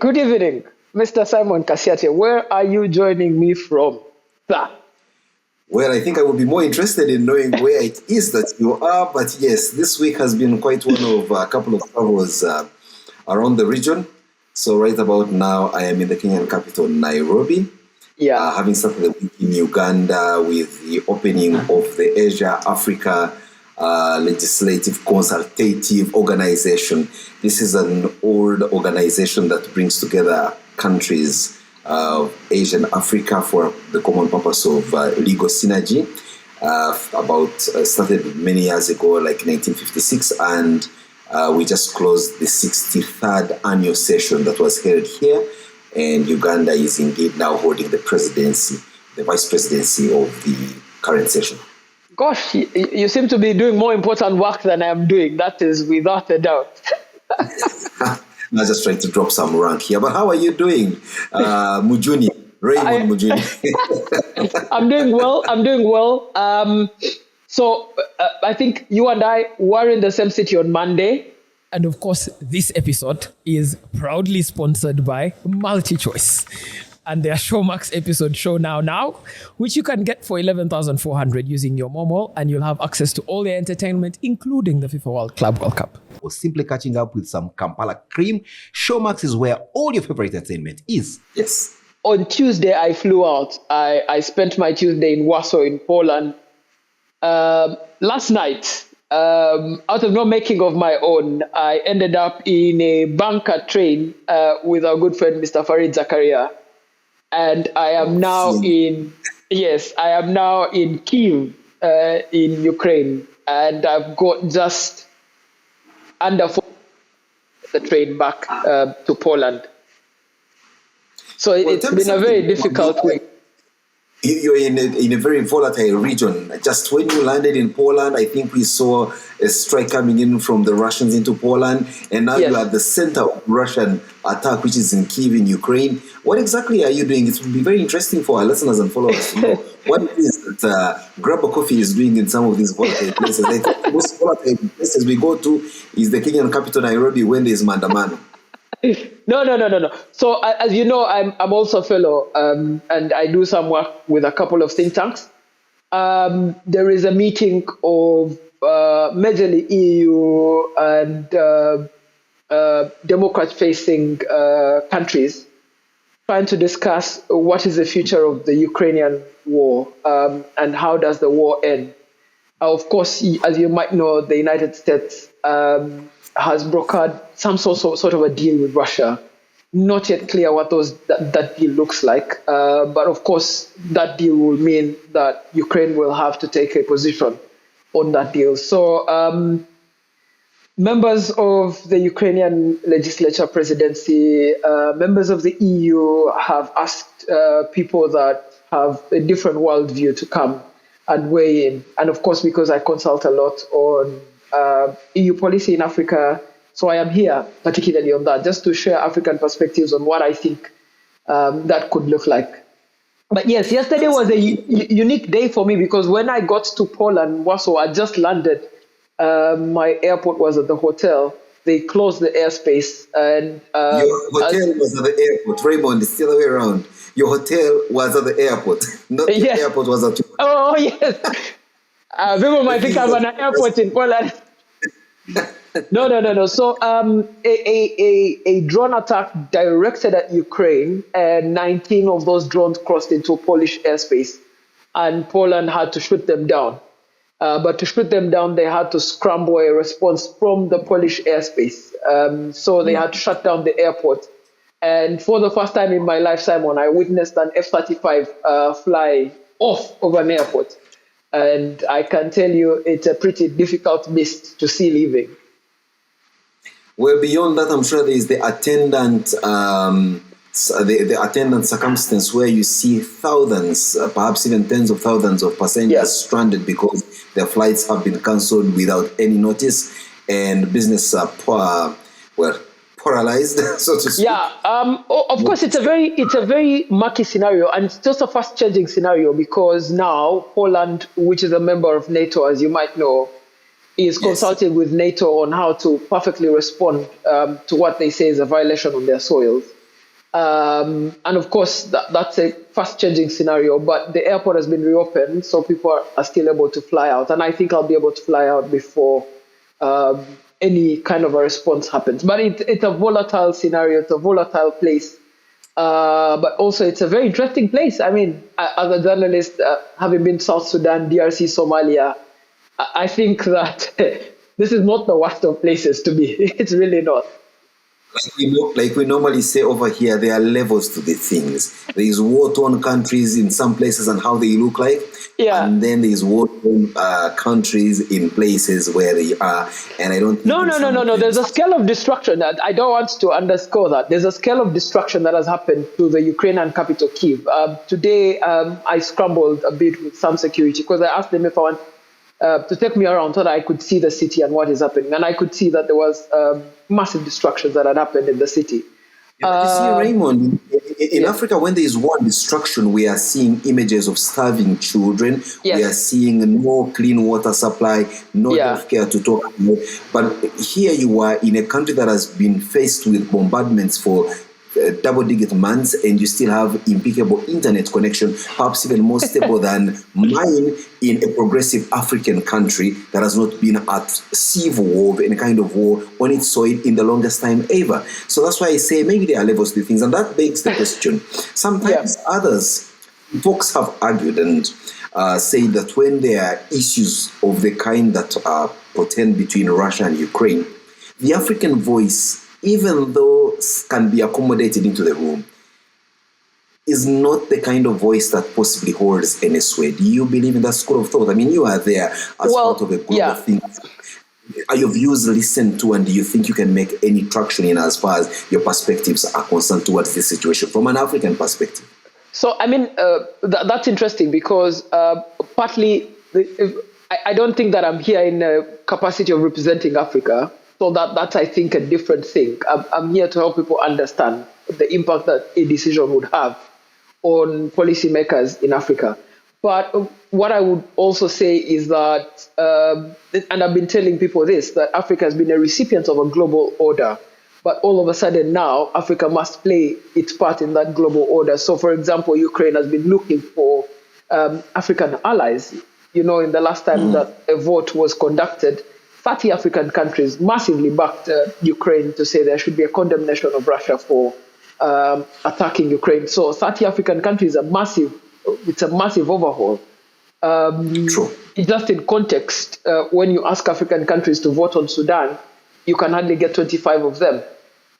Good evening, Mr. Simon Kasiate. Where are you joining me from? Well, I think I would be more interested in knowing where it is that you are. But yes, this week has been quite one of a couple of travels around the region. So right about now, I am in the Kenyan capital, Nairobi. Yeah. Having started the week in Uganda with the opening of the Asia-Africa Legislative Consultative Organization. This is an old organization that brings together countries of Asia and Africa for the common purpose of legal synergy. Started many years ago, like 1956, and we just closed the 63rd annual session that was held here. And Uganda is indeed now holding the presidency, the vice presidency of the current session. Gosh, you seem to be doing more important work than I am doing. That is without a doubt. I'm just trying to drop some rank here. But how are you doing, Mujuni? Raymond Mujuni. I'm doing well. So I think you and I were in the same city on Monday. And of course, this episode is proudly sponsored by MultiChoice and their Showmax episode Show Now, which you can get for 11,400 using your Momo, and you'll have access to all their entertainment, including the FIFA World Cup. Or simply catching up with some Kampala cream, Showmax is where all your favorite entertainment is. Yes. On Tuesday, I flew out. I spent my Tuesday in Warsaw in Poland. Last night, out of no making of my own, I ended up in a bunker train with our good friend, Mr. Farid Zakaria. And I am now in Kyiv, in Ukraine. And I've got just under 4 the train back to Poland. So it's been a very difficult week. You're in a very volatile region. Just when you landed in Poland, I think we saw a strike coming in from the Russians into Poland, and now you are at the center of Russian attack, which is in Kyiv in Ukraine. What exactly are you doing? It would be very interesting for our listeners and followers to know what it is that Grab a Coffee is doing in some of these volatile places. I think the most volatile places we go to is the Kenyan capital, Nairobi, when there's Mandamano. No. So as you know, I'm also a fellow, and I do some work with a couple of think tanks. There is a meeting of majorly EU and Democrat-facing countries trying to discuss what is the future of the Ukrainian war and how does the war end. Of course, as you might know, the United States has brokered some sort of a deal with Russia. Not yet clear what that deal looks like. But of course, that deal will mean that Ukraine will have to take a position on that deal. So members of the Ukrainian legislature presidency, members of the EU have asked people that have a different worldview to come and weigh in. And of course, because I consult a lot on EU policy in Africa, so I am here particularly on that, just to share African perspectives on what I think that could look like. But yes, yesterday was a unique day for me because when I got to Poland, Warsaw, I just landed. My airport was at the hotel. They closed the airspace. And your hotel was at the airport. Raymond, it's the other way around. Your hotel was at the airport. Not your airport was at your hotel. Oh, yes. People might think I'm an airport in Poland. No. So a drone attack directed at Ukraine, and 19 of those drones crossed into Polish airspace, and Poland had to shoot them down. But to shoot them down, they had to scramble a response from the Polish airspace. So they had to shut down the airport. And for the first time in my life, Simon, I witnessed an F-35 fly off of an airport. And I can tell you it's a pretty difficult mist to see leaving. Well, beyond that, I'm sure there is the attendant the attendant circumstance where you see thousands, perhaps even tens of thousands of passengers stranded because their flights have been cancelled without any notice, and business are paralyzed, so to speak. Yeah, of course, it's a very murky scenario, and it's just a fast-changing scenario because now Poland, which is a member of NATO, as you might know, is consulting with NATO on how to perfectly respond to what they say is a violation on their soils. And of course, that's a fast-changing scenario, but the airport has been reopened, so people are still able to fly out. And I think I'll be able to fly out before any kind of a response happens. But it's a volatile scenario, it's a volatile place. But also, it's a very interesting place. I mean, as a journalist, having been South Sudan, DRC, Somalia, I think that this is not the worst of places to be. It's really not. Like we normally say over here, there are levels to the things. There is war-torn countries in some places and how they look like. Yeah. And then there's war-torn countries in places where they are. And I don't think... No. There's a scale of destruction. I don't want to underscore that. There's a scale of destruction that has happened to the Ukrainian capital, Kyiv. Today, I scrambled a bit with some security because I asked them if I want to take me around so that I could see the city and what is happening. And I could see that there was massive destructions that had happened in the city. You see, Raymond, in Africa, when there is war and destruction, we are seeing images of starving children. Yes. We are seeing no clean water supply, no healthcare to talk about. But here you are in a country that has been faced with bombardments for double-digit months, and you still have impeccable internet connection, perhaps even more stable than mine in a progressive African country that has not been at civil war, any kind of war on its soil in the longest time ever. So that's why I say maybe there are levels to things, and that begs the question. Sometimes folks have argued and say that when there are issues of the kind that portend between Russia and Ukraine, the African voice, even though can be accommodated into the room, is not the kind of voice that possibly holds any sway. Do you believe in that school of thought? I mean, you are there as part of a group of things. Are your views listened to, and do you think you can make any traction in as far as your perspectives are concerned towards this situation from an African perspective? So, I mean, that's interesting because partly I don't think that I'm here in a capacity of representing Africa. So that's, I think, a different thing. I'm here to help people understand the impact that a decision would have on policymakers in Africa. But what I would also say is that, and I've been telling people this, that Africa has been a recipient of a global order. But all of a sudden now, Africa must play its part in that global order. So, for example, Ukraine has been looking for African allies. You know, in the last time that a vote was conducted, 30 African countries massively backed Ukraine to say there should be a condemnation of Russia for attacking Ukraine. So 30 African countries are massive. It's a massive overhaul. True. Just in context, when you ask African countries to vote on Sudan, you can hardly get 25 of them.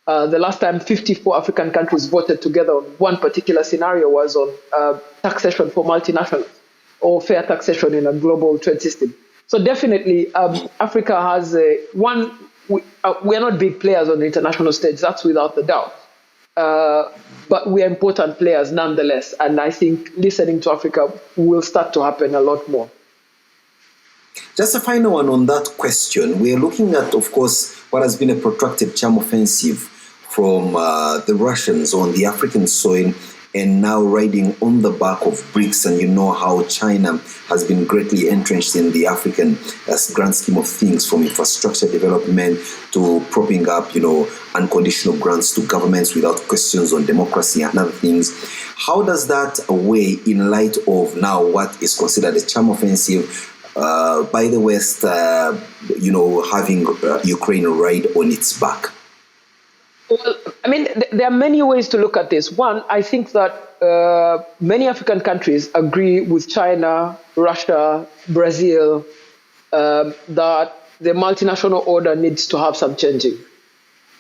The last time 54 African countries voted together on one particular scenario was on taxation for multinationals or fair taxation in a global trade system. So definitely, Africa has we are not big players on the international stage, that's without the doubt. But we are important players nonetheless. And I think listening to Africa will start to happen a lot more. Just a final one on that question. We are looking at, of course, what has been a protracted charm offensive from the Russians on the African soil, and now riding on the back of BRICS. And you know how China has been greatly entrenched in the African grand scheme of things, from infrastructure development to propping up, unconditional grants to governments without questions on democracy and other things. How does that weigh in light of now what is considered a charm offensive by the West, having Ukraine ride on its back? Well, I mean, there are many ways to look at this. One, I think that many African countries agree with China, Russia, Brazil, that the multinational order needs to have some changing.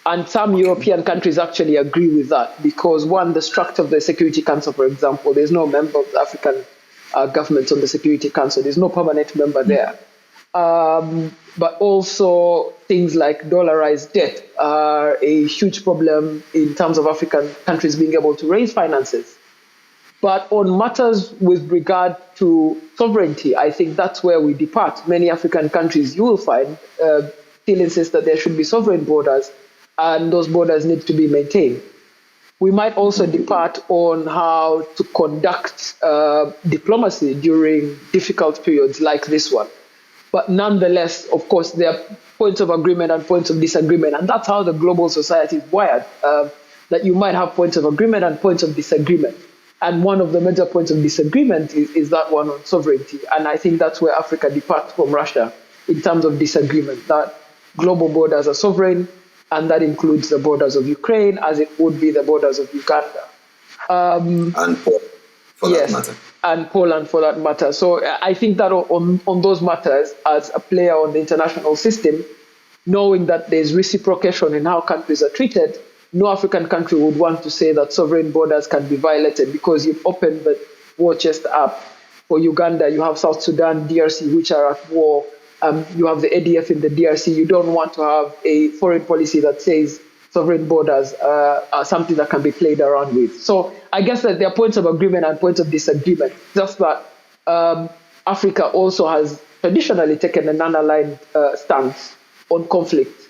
And some European countries actually agree with that because, one, the structure of the Security Council, for example, there's no member of the African governments on the Security Council. There's no permanent member there. But also things like dollarized debt are a huge problem in terms of African countries being able to raise finances. But on matters with regard to sovereignty, I think that's where we depart. Many African countries, you will find, still insist that there should be sovereign borders, and those borders need to be maintained. We might also depart on how to conduct diplomacy during difficult periods like this one. But nonetheless, of course, there are points of agreement and points of disagreement, and that's how the global society is wired. that you might have points of agreement and points of disagreement. And one of the major points of disagreement is that one on sovereignty. And I think that's where Africa departs from Russia in terms of disagreement, that global borders are sovereign, and that includes the borders of Ukraine as it would be the borders of Uganda. And Poland, for that matter. And Poland, for that matter. So I think that on those matters, as a player on the international system, knowing that there's reciprocation in how countries are treated, no African country would want to say that sovereign borders can be violated, because you've opened the war chest up. For Uganda, you have South Sudan, DRC, which are at war. You have the ADF in the DRC. You don't want to have a foreign policy that says sovereign borders are something that can be played around with. So I guess that there are points of agreement and points of disagreement. Just that Africa also has traditionally taken an unaligned stance on conflict,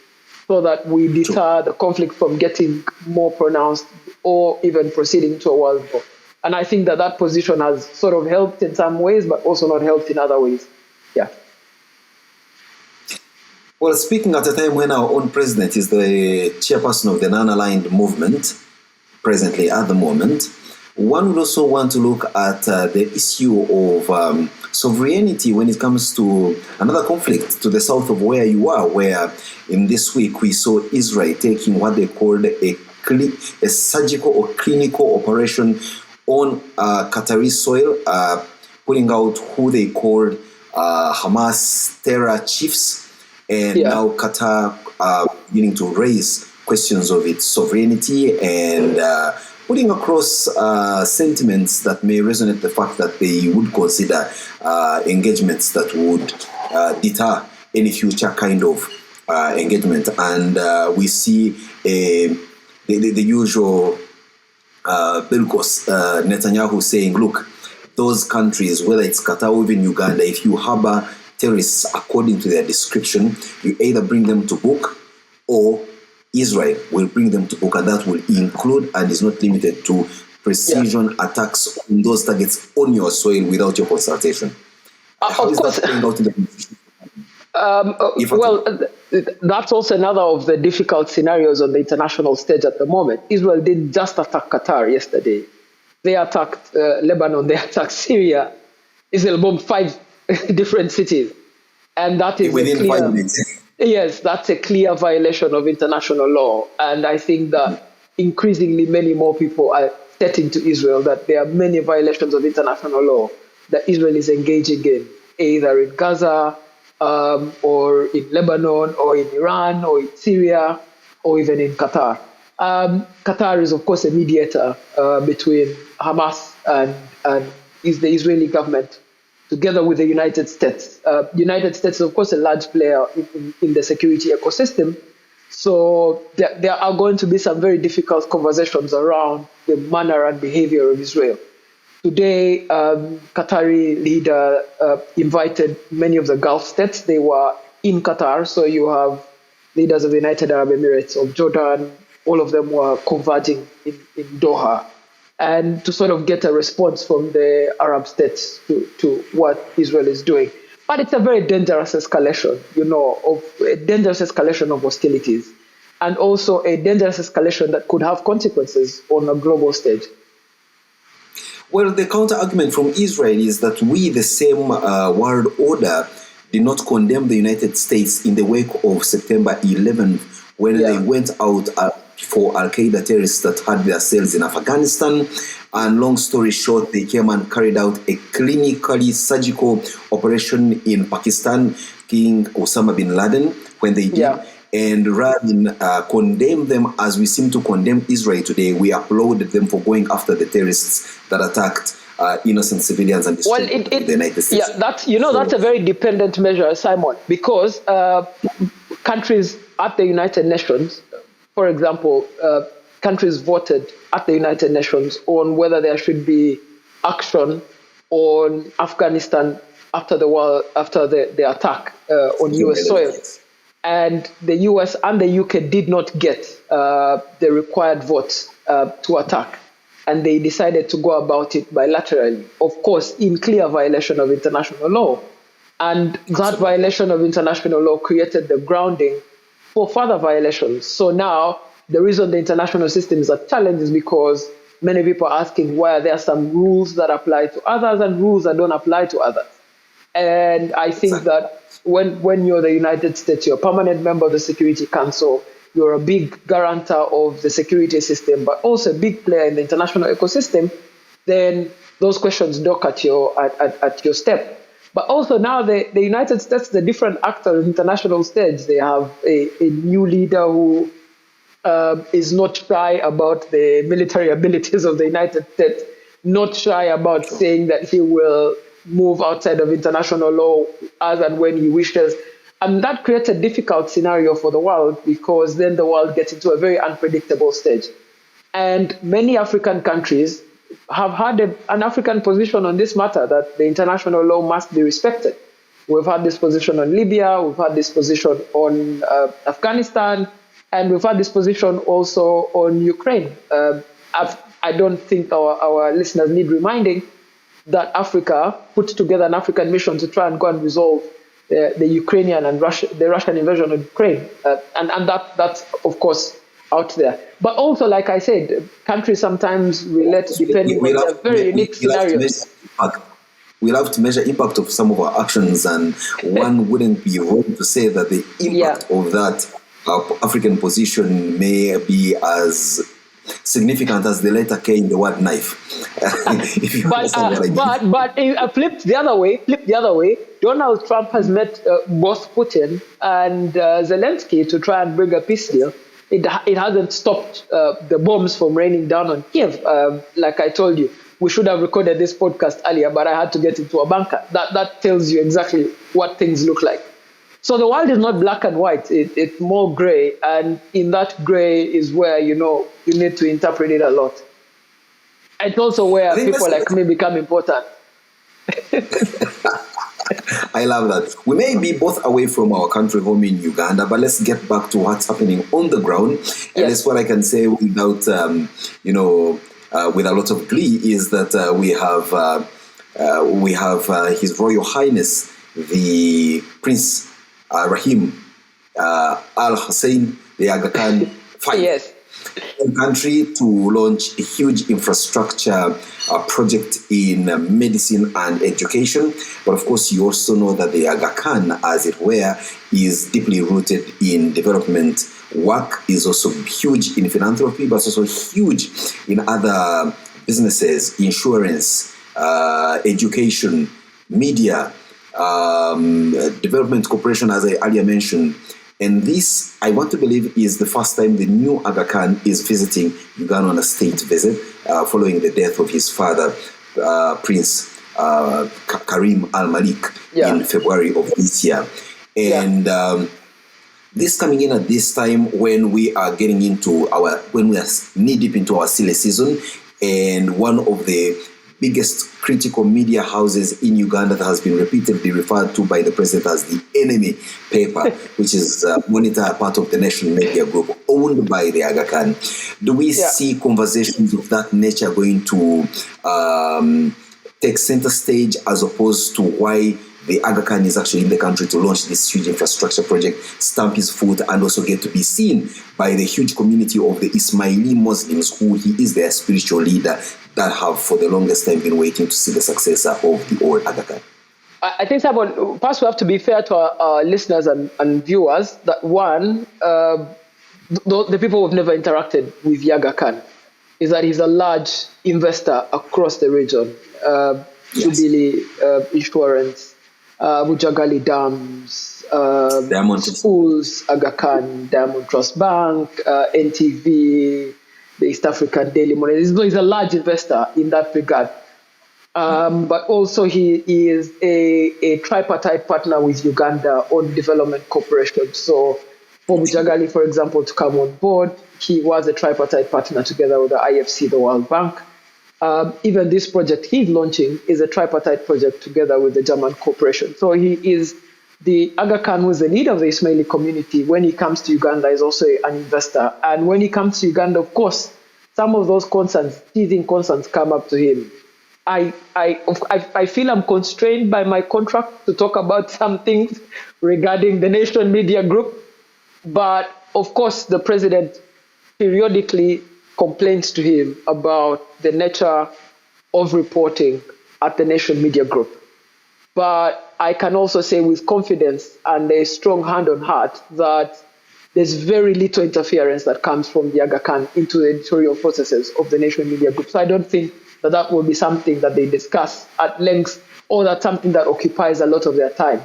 so that we deter the conflict from getting more pronounced or even proceeding to a world war. And I think that position has sort of helped in some ways, but also not helped in other ways. Yeah. Well, speaking at a time when our own president is the chairperson of the non-aligned movement, presently at the moment, one would also want to look at the issue of sovereignty when it comes to another conflict to the south of where you are, where in this week we saw Israel taking what they called a surgical or clinical operation on Qatari soil, putting out who they called Hamas terror chiefs. And now Qatar beginning to raise questions of its sovereignty and putting across sentiments that may resonate the fact that they would consider engagements that would deter any future kind of engagement. And we see the usual Belgos Netanyahu saying, look, those countries, whether it's Qatar or even Uganda, if you harbor terrorists according to their description, you either bring them to book or Israel will bring them to book, and that will include and is not limited to precision attacks on those targets on your soil without your consultation. How is that playing out in the that's also another of the difficult scenarios on the international stage at the moment. Israel didn't just attack Qatar yesterday. They attacked Lebanon, they attacked Syria. Israel bombed 5 different cities. And that is within 5 minutes. Yes, that's a clear violation of international law. And I think that increasingly many more people are stating to Israel that there are many violations of international law that Israel is engaging in, either in Gaza or in Lebanon or in Iran or in Syria or even in Qatar. Qatar is, of course, a mediator between Hamas and is the Israeli government, together with the United States. United States is, of course, a large player in the security ecosystem. So there are going to be some very difficult conversations around the manner and behavior of Israel. Today, Qatari leader invited many of the Gulf states. They were in Qatar, so you have leaders of the United Arab Emirates, of Jordan. All of them were converging in Doha, and to sort of get a response from the Arab states to what Israel is doing. But it's a very dangerous escalation, of a dangerous escalation of hostilities, and also a dangerous escalation that could have consequences on a global stage. Well, the counter-argument from Israel is that we, the same world order, did not condemn the United States in the wake of September 11th, when they went out for Al-Qaeda terrorists that had their cells in Afghanistan. And long story short, they came and carried out a clinically surgical operation in Pakistan, killing Osama bin Laden when they did. Yeah. And rather than condemn them as we seem to condemn Israel today, we applauded them for going after the terrorists that attacked innocent civilians and destroyed the United States. Yeah, that's a very dependent measure, Simon, because countries at the United Nations, for example, countries voted at the United Nations on whether there should be action on Afghanistan after the attack on U.S. soil. And the US and the UK did not get the required votes to attack. And they decided to go about it bilaterally, of course, in clear violation of international law. And that violation of international law created the grounding for further violations. So now the reason the international system is a challenge is because many people are asking why are there some rules that apply to others and rules that don't apply to others. And I think that when you're the United States, you're a permanent member of the Security Council, you're a big guarantor of the security system, but also a big player in the international ecosystem, then those questions dock at your step. But also now the United States is a different actor on the international stage. They have a new leader who is not shy about the military abilities of the United States, not shy about saying that he will move outside of international law as and when he wishes. And that creates a difficult scenario for the world, because then the world gets into a very unpredictable stage. And many African countries have had an African position on this matter, that the international law must be respected. We've had this position on Libya, we've had this position on Afghanistan, and we've had this position also on Ukraine. I don't think our listeners need reminding that Africa put together an African mission to try and go and resolve the Ukrainian and the Russian invasion of Ukraine. And that's, of course, out there. But also, like I said, countries sometimes relate depending on their very unique scenarios. We'll have to measure impact of some of our actions, and one wouldn't be wrong to say that the impact of that African position may be as significant as the letter K in the word knife. But flipped the other way, Donald Trump has met both Putin and Zelensky to try and bring a peace deal. It hasn't stopped the bombs from raining down on Kiev. Like I told you, we should have recorded this podcast earlier, but I had to get into a bunker. That tells you exactly what things look like. So the world is not black and white. It's more gray. And in that gray is where, you need to interpret it a lot. It's also where people like me become important. I love that. We may be both away from our country home in Uganda, but let's get back to what's happening on the ground. And that's what I can say without, with a lot of glee, is that we have His Royal Highness, the Prince Rahim Al Hussein, the Aga Khan, country to launch a huge infrastructure project in medicine and education. But of course, you also know that the Aga Khan, as it were, is deeply rooted in development work, is also huge in philanthropy, but also huge in other businesses, insurance, education, media, development cooperation, as I earlier mentioned. And this, I want to believe, is the first time the new Aga Khan is visiting Uganda on a state visit, following the death of his father, Prince Karim Al-Malik, in February of this year. And this coming in at this time when we are getting into when we are knee-deep into our silly season, and one of the biggest critical media houses in Uganda that has been repeatedly referred to by the president as the enemy paper, which is Monitor, part of the National Media Group, owned by the Aga Khan. Do we see conversations of that nature going to take center stage, as opposed to why the Aga Khan is actually in the country to launch this huge infrastructure project, stamp his foot, and also get to be seen by the huge community of the Ismaili Muslims, who he is their spiritual leader, that have for the longest time been waiting to see the successor of the old Aga Khan? I think, Simon, first we have to be fair to our listeners and viewers that, one, the people who have never interacted with Aga Khan, is that he's a large investor across the region. Jubilee Insurance, Bujagali Dams, Diamond schools, Aga Khan, Diamond Trust Bank, NTV, the East African Daily Monitor. He's a large investor in that regard. But also he is a tripartite partner with Uganda on development cooperation. So for Bujagali, for example, to come on board, he was a tripartite partner together with the IFC, the World Bank. Even this project he's launching is a tripartite project together with the German corporation. So he is the Aga Khan, who is the leader of the Ismaili community. When he comes to Uganda, is also an investor. And when he comes to Uganda, of course, some of those teething concerns come up to him. I feel I'm constrained by my contract to talk about some things regarding the Nation Media Group. But of course, the president periodically complains to him about the nature of reporting at the Nation Media Group. But I can also say with confidence and a strong hand on heart that there's very little interference that comes from the Aga Khan into the editorial processes of the Nation Media Group. So I don't think that will be something that they discuss at length, or that's something that occupies a lot of their time.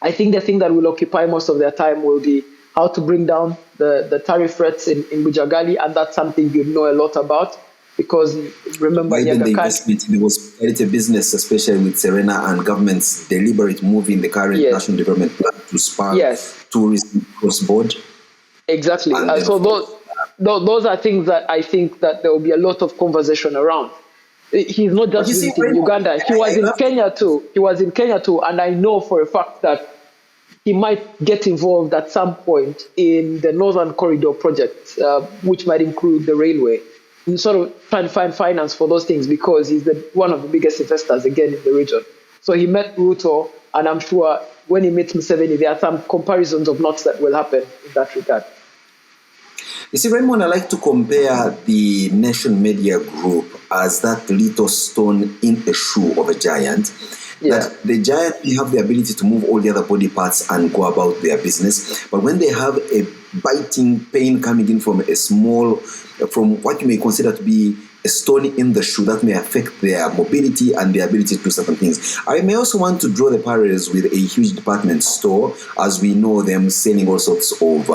I think the thing that will occupy most of their time will be how to bring down the tariff rates in Bujagali, and that's something you know a lot about. Because remember, the investment in the hospitality business, especially with Serena and government's deliberate move in the current national development plan to spark tourism cross-board. Exactly. So those are things that I think that there will be a lot of conversation around. He's not just visiting Uganda. He was in Kenya too. And I know for a fact that he might get involved at some point in the Northern Corridor project, which might include the railway. And sort of trying to find finance for those things, because he's one of the biggest investors again in the region. So he met Ruto, and I'm sure when he meets Museveni, there are some comparisons of knots that will happen in that regard. You see, Raymond, I like to compare the Nation Media Group as that little stone in a shoe of a giant. Yeah. That the giant, they have the ability to move all the other body parts and go about their business. But when they have a biting pain coming in from from what you may consider to be a stone in the shoe, that may affect their mobility and their ability to do certain things. I may also want to draw the parallels with a huge department store, as we know them selling all sorts of,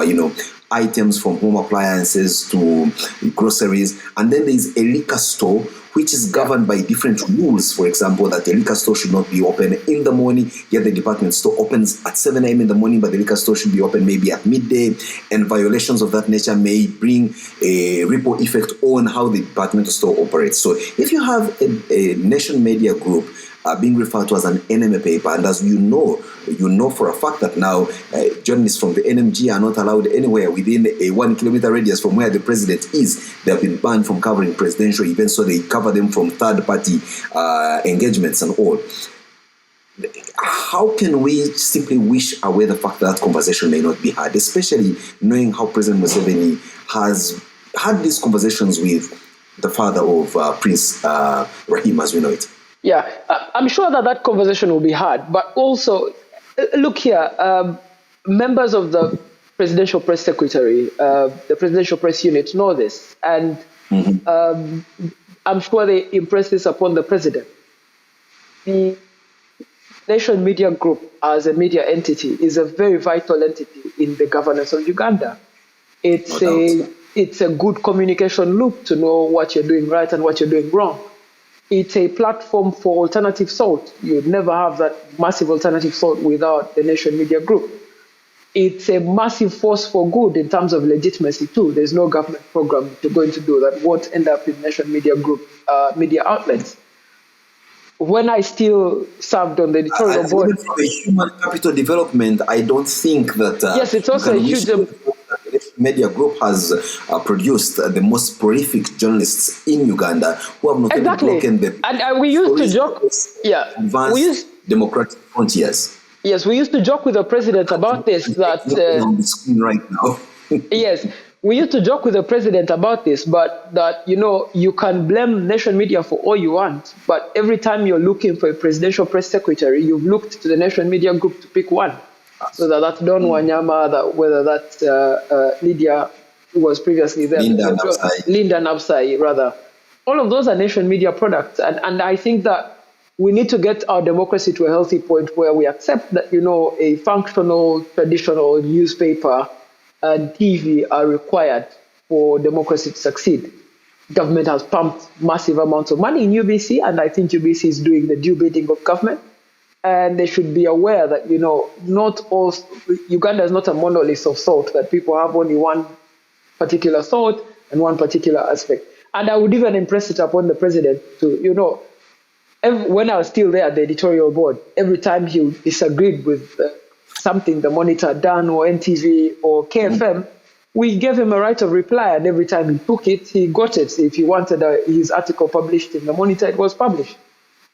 items from home appliances to groceries. And then there's a liquor store, which is governed by different rules. For example, that a liquor store should not be open in the morning, yet the department store opens at 7 a.m. in the morning, but the liquor store should be open maybe at midday, and violations of that nature may bring a ripple effect on how the department store operates. So if you have a Nation Media Group being referred to as an enemy paper, and as you know for a fact that now journalists from the NMG are not allowed anywhere within a 1 kilometer radius from where the president is. They have been banned from covering presidential events, so they cover them from third-party engagements and all. How can we simply wish away the fact that conversation may not be had, especially knowing how President Museveni has had these conversations with the father of Prince Rahim, as we know it? Yeah, I'm sure that conversation will be hard. But also, look here, members of the Presidential Press Secretary, the Presidential Press Unit know this. And I'm sure they impress this upon the President. The Nation Media Group, as a media entity, is a very vital entity in the governance of Uganda. It's a good communication loop to know what you're doing right and what you're doing wrong. It's a platform for alternative thought. You'd never have that massive alternative thought without the Nation Media Group. It's a massive force for good in terms of legitimacy too. There's no government program you're going to do that won't end up in Nation Media Group media outlets. When I still served on the editorial board, for the human capital development, I don't think that yes, it's also a huge. Media Group has produced the most prolific journalists in Uganda who have not even broken the and we used to joke, advanced democratic frontiers. Yes, we used to joke with the president about this. That on the screen right now. Yes, we used to joke with the president about this, but that you can blame Nation Media for all you want, but every time you're looking for a presidential press secretary, you've looked to the Nation Media Group to pick one. So that's Don Wanyama, whether that's Lydia, who was previously there. Linda Nabsai, rather. All of those are Nation Media products. And I think that we need to get our democracy to a healthy point where we accept that, a functional, traditional newspaper and TV are required for democracy to succeed. Government has pumped massive amounts of money in UBC, and I think UBC is doing the due bidding of government. And they should be aware that, not all, Uganda is not a monolith of thought, that people have only one particular thought and one particular aspect. And I would even impress it upon the president to, when I was still there at the editorial board, every time he disagreed with something the Monitor had done or NTV or KFM, we gave him a right of reply. And every time he took it, he got it. If he wanted his article published in the Monitor, it was published.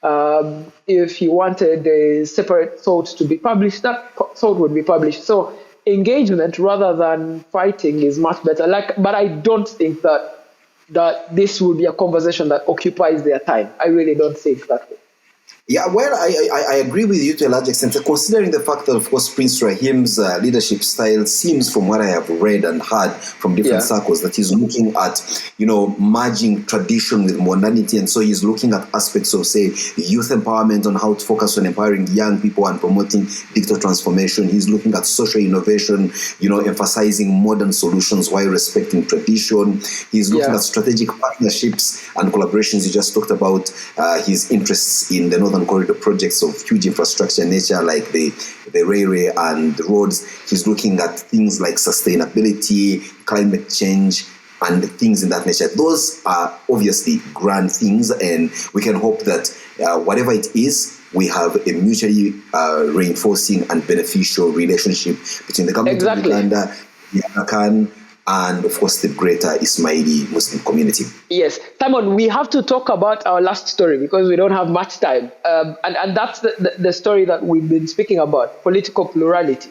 If he wanted a separate thought to be published, that thought would be published. So engagement rather than fighting is much better. But I don't think that this will be a conversation that occupies their time. I really don't think that way. Yeah, well, I agree with you to a large extent, considering the fact that, of course, Prince Rahim's leadership style seems, from what I have read and heard from different circles, that he's looking at, merging tradition with modernity. And so he's looking at aspects of, say, youth empowerment, on how to focus on empowering young people and promoting digital transformation. He's looking at social innovation, emphasizing modern solutions while respecting tradition. He's looking at strategic partnerships and collaborations. He just talked about his interests in the Northern Corridor projects of huge infrastructure nature, like the railway and the roads. He's looking at things like sustainability, climate change, and things in that nature. Those are obviously grand things, and we can hope that whatever it is, we have a mutually reinforcing and beneficial relationship between the government of Uganda, the Aga Khan, and of course the greater Ismaili Muslim community. Yes, Simon, we have to talk about our last story because we don't have much time. And that's the story that we've been speaking about, political plurality.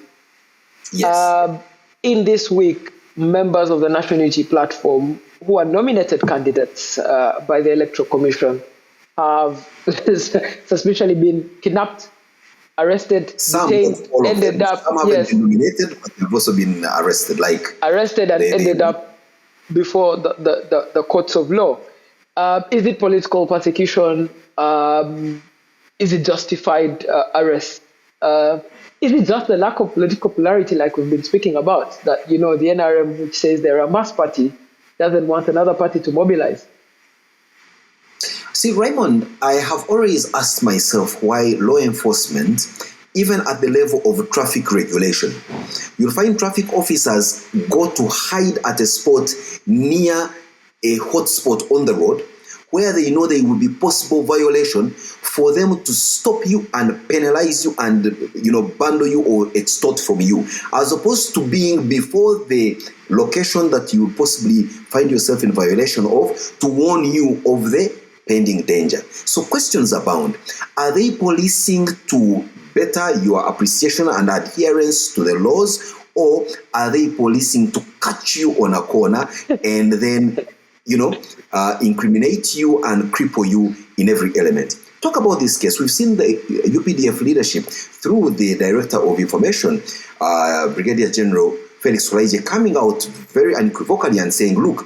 Yes. In this week, members of the National Unity Platform who are nominated candidates by the Electoral Commission have suspiciously been kidnapped, arrested, detained, ended up. Some haven't been nominated, but they've also been arrested. Arrested and ended up before the courts of law. Is it political persecution? Is it justified arrest? Is it just the lack of political plurality, like we've been speaking about? That the NRM, which says they're a mass party, doesn't want another party to mobilize. See, Raymond, I have always asked myself why law enforcement, even at the level of traffic regulation, you'll find traffic officers go to hide at a spot near a hotspot on the road where they know there will be possible violation, for them to stop you and penalize you and bundle you or extort from you, as opposed to being before the location that you will possibly find yourself in violation of, to warn you of the pending danger. So questions abound. Are they policing to better your appreciation and adherence to the laws, or are they policing to catch you on a corner and then incriminate you and cripple you in every element? Talk about this case. We've seen the UPDF leadership through the Director of Information, Brigadier General Felix Kulaije, coming out very unequivocally and saying, look,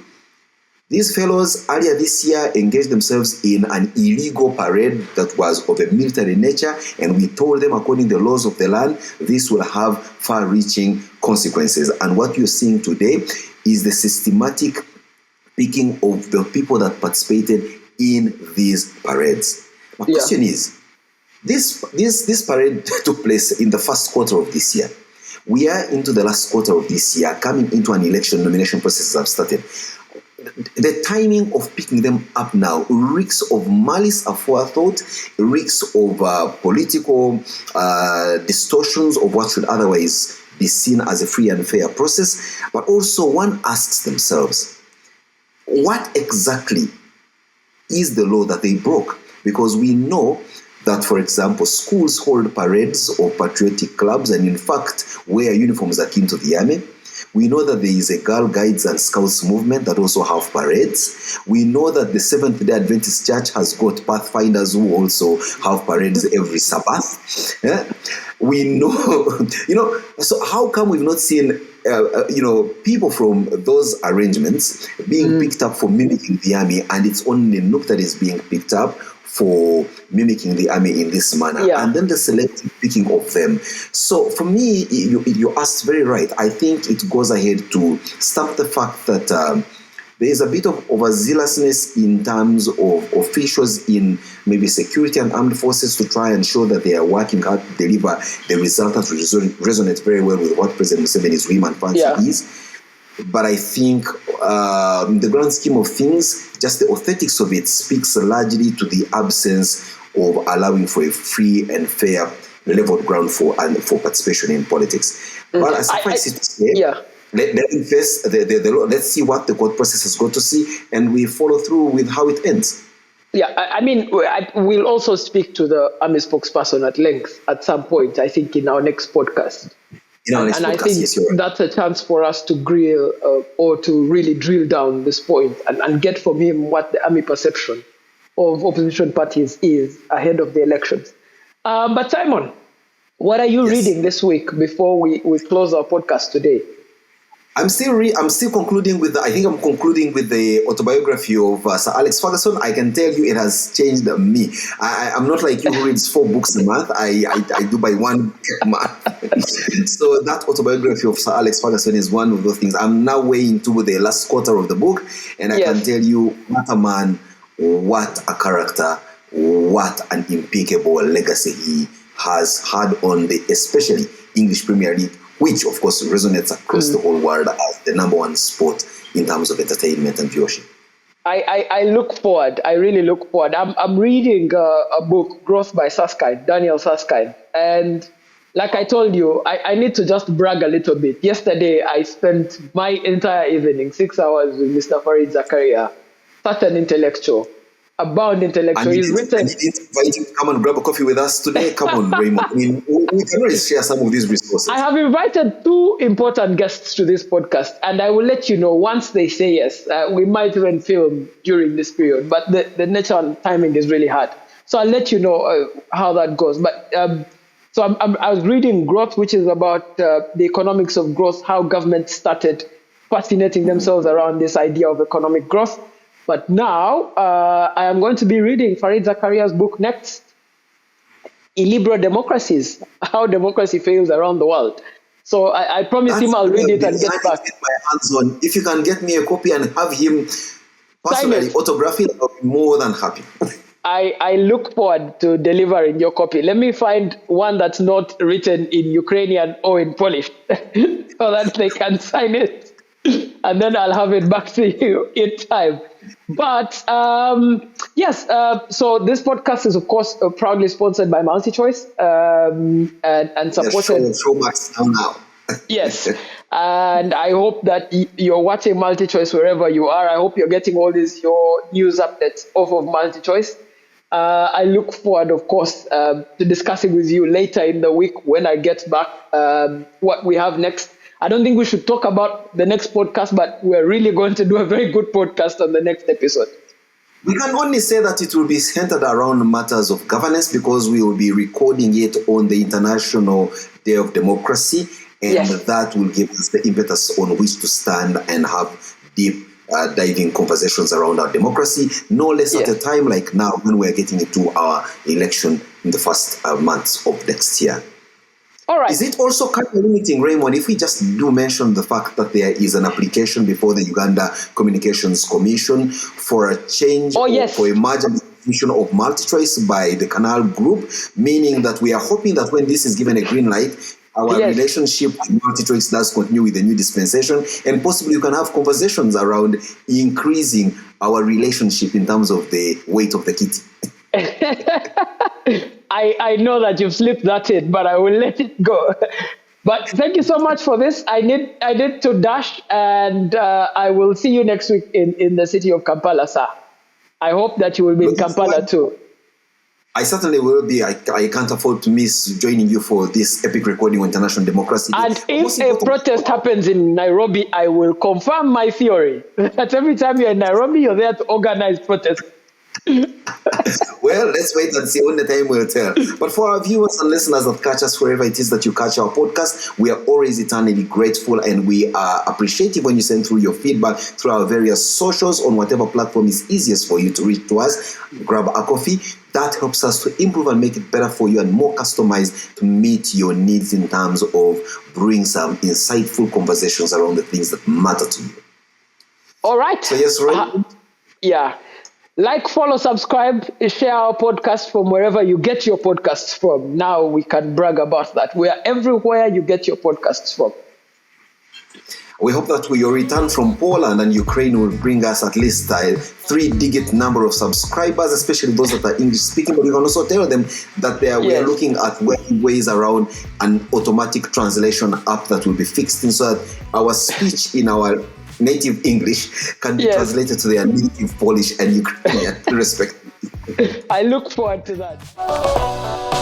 these fellows earlier this year engaged themselves in an illegal parade that was of a military nature, and we told them, according to the laws of the land, this will have far-reaching consequences. And what you're seeing today is the systematic picking of the people that participated in these parades. My question is, this parade took place in the first quarter of this year. We are into the last quarter of this year, coming into an election. Nomination processes have started. The timing of picking them up now reeks of malice aforethought, reeks of political distortions of what should otherwise be seen as a free and fair process. But also one asks themselves, what exactly is the law that they broke? Because we know that, for example, schools hold parades of patriotic clubs and in fact wear uniforms akin to the army. We know that there is a Girl Guides and Scouts movement that also have parades. We know that the Seventh-day Adventist Church has got Pathfinders who also have parades every Sabbath. We know, so how come we've not seen, people from those arrangements being picked up for mimicking the army, and it's only Nook that is being picked up for mimicking the army in this manner, and then the selective picking of them. So for me, you asked very right. I think it goes ahead to stamp the fact that there is a bit of overzealousness in terms of officials in maybe security and armed forces to try and show that they are working hard to deliver the result that resonates very well with what President Museveni's whim and fancy is. But I think in the grand scheme of things, just the aesthetics of it speaks largely to the absence of allowing for a free and fair leveled ground for participation in politics. But as suffice it to say, let them face the law. Let's see what the court process has got to see, and we follow through with how it ends. Yeah, I mean, we'll also speak to the army spokesperson at length at some point, I think, in our next podcast. And I think that's a chance for us to grill or to really drill down this point and get from him what the army perception of opposition parties is ahead of the elections. But Simon, what are you reading this week before we close our podcast today? I'm still concluding with I'm concluding with the autobiography of Sir Alex Ferguson. I can tell you it has changed me. I'm not like you who reads 4 books a month. I do by 1 a month. So that autobiography of Sir Alex Ferguson is one of those things. I'm now way into the last quarter of the book, and I can tell you, what a man, what a character, what an impeccable legacy he has had on the especially English Premier League, which of course resonates across the whole world as the number 1 sport in terms of entertainment and viewership. I look forward. I really look forward. I'm reading a book, Growth by Daniel Susskind. And like I told you, I need to just brag a little bit. Yesterday, I spent my entire evening, 6 hours with Mr. Farid Zakaria, such an intellectual. A bound intellectual. He's written. And you didn't invite him to come and grab a coffee with us today. Come on, Raymond. I mean, we can always share some of these resources. I have invited 2 important guests to this podcast, and I will let you know once they say yes. We might even film during this period, but the nature and timing is really hard. So I'll let you know how that goes. But so I was reading Growth, which is about the economics of growth, how governments started fascinating themselves around this idea of economic growth. But now I am going to be reading Farid Zakaria's book next, Illiberal Democracies, How Democracy Fails Around the World. So I promise him I'll read it and get back. Get my hands on. If you can get me a copy and have him personally autograph it, I'll be more than happy. I look forward to delivering your copy. Let me find one that's not written in Ukrainian or in Polish so that they can sign it. And then I'll have it back to you in time. But yes, so this podcast is, of course, proudly sponsored by MultiChoice and supported. Yes, Showmax now. Yes, and I hope that you're watching MultiChoice wherever you are. I hope you're getting all these your news updates off of MultiChoice. I look forward, of course, to discussing with you later in the week when I get back what we have next. I don't think we should talk about the next podcast, but we're really going to do a very good podcast on the next episode. We can only say that it will be centered around matters of governance because we will be recording it on the International Day of Democracy, and that will give us the impetus on which to stand and have deep diving conversations around our democracy, no less at a time like now when we're getting into our election in the first months of next year. All right. Is it also kind of limiting, Raymond, if we just do mention the fact that there is an application before the Uganda Communications Commission for a change or for a merger definition of MultiChoice by the Canal Group, meaning that we are hoping that when this is given a green light, our relationship with MultiChoice does continue with the new dispensation, and possibly you can have conversations around increasing our relationship in terms of the weight of the kitty. I know that you've slipped that in, but I will let it go. But thank you so much for this. I need to dash, and I will see you next week in the city of Kampala, sir. I hope that you will be in Kampala too. I certainly will be. I can't afford to miss joining you for this epic recording on international democracy. And if a protest happens in Nairobi, I will confirm my theory that every time you're in Nairobi, you're there to organize protests. Well, let's wait and see. When the time will tell. But for our viewers and listeners that catch us wherever it is that you catch our podcast, we are always eternally grateful, and we are appreciative when you send through your feedback through our various socials on whatever platform is easiest for you to reach to us. Grab a coffee. That helps us to improve and make it better for you and more customized to meet your needs in terms of brewing some insightful conversations around the things that matter to you. All right. So yes, Raymond. Yeah. Like, follow, subscribe, share our podcast from wherever you get your podcasts from. Now we can brag about that. We are everywhere you get your podcasts from. We hope that your return from Poland and Ukraine will bring us at least a 3-digit number of subscribers, especially those that are English speaking. But we can also tell them that we are looking at ways around an automatic translation app that will be fixed in so that our speech in our native English can be translated to their native Polish and Ukrainian respectively. I look forward to that.